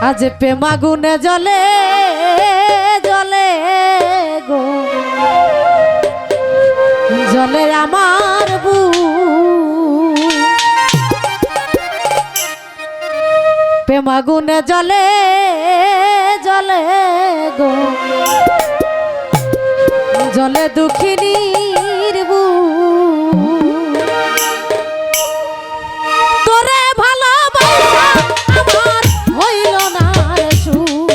আজ প্রেমাগুনে জ্বলে জ্বলে গো জ্বলে আমার বুক প্রেমাগুনে জ্বলে জ্বলে গো জ্বলে দুঃখিনীর বুক তোরে ভালোবাসা আমার হইল না রে সুখ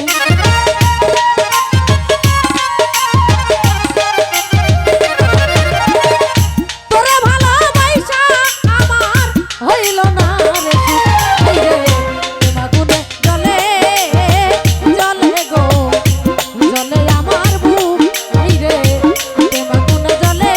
তোরে ভালোবাসা আমার হইল না রে সুখ রে প্রেমাগুনে জ্বলে জ্বলে গো জ্বলে আমার বুক রে প্রেমাগুনে জ্বলে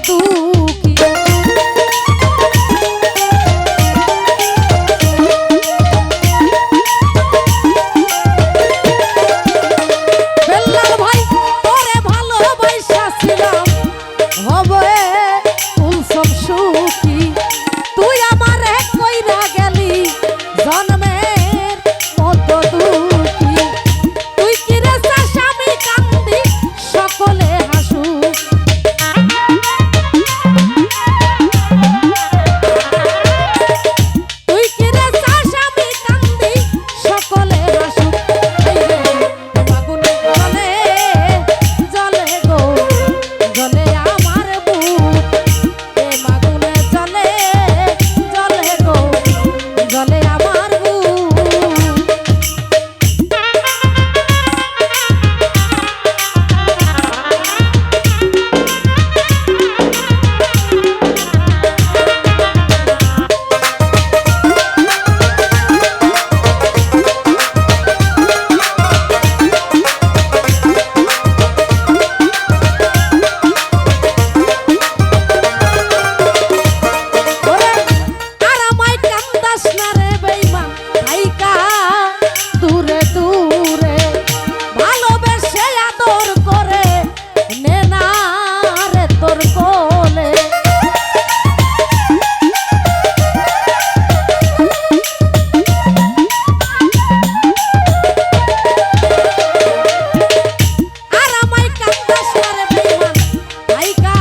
দুঃখী। বেল্লাল ভাই তোরে ভালোবাসিয়াছিলাম হবে কুলসম সুখী, তুই আমারে কইরা গেলি জন্মের মতো দুঃখী। তুই কি রে চাস আমি কান্দি সকলে হাসুক, তুই কি রে চাস আমি কান্দি সকলে হাসুক। এই রে আগুনে জ্বলে জ্বলে গো জ্বলে আমার বুক, এ আগুনে জ্বলে জ্বলে গো জ্বলে আমার বুক। ওরে আর আমায় কান্দাস না রে বেঈমান, থাইকা দূরে দূরে ভালোবেসে আদর করে নে না রে তোর কোলে। আর আমায় কান্দাস না রে বেঈমান, থাইকা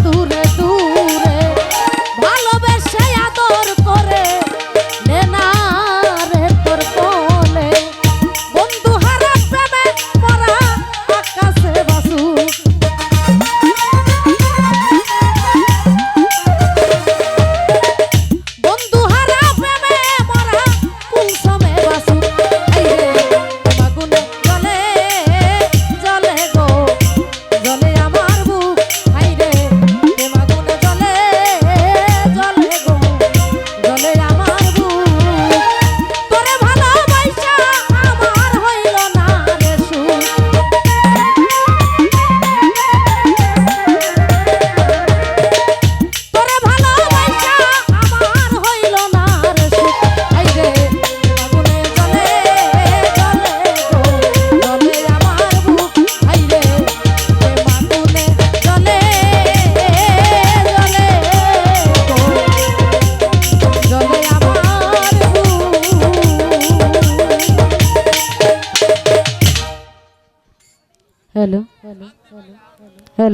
দূরে দূরে ভালোবেসে আদর করে নে না রে তোর কোলে। বন্ধু হারা প্রেমে মরা আকাশে বাসুক, বন্ধু হারা প্রেমে মরা কুলসমে বাসুক। এই রে আগুনে জ্বলে জ্বলে গো জ্বলে আমার বুক, হাই রে আগুনে জ্বলে জ্বলে গো জ্বলে আমার বুক। তোরে ভালোবাসা আমার হইল না রে সুখ, তোরে ভালোবাসা আমার হইল না রে সুখ। হাই রে আগুনে জ্বলে জ্বলে গো জ্বলে আমার বুক, হাই রে আগুনে জ্বলে জ্বলে গো জ্বলে আমার বুক। Hello hello hello.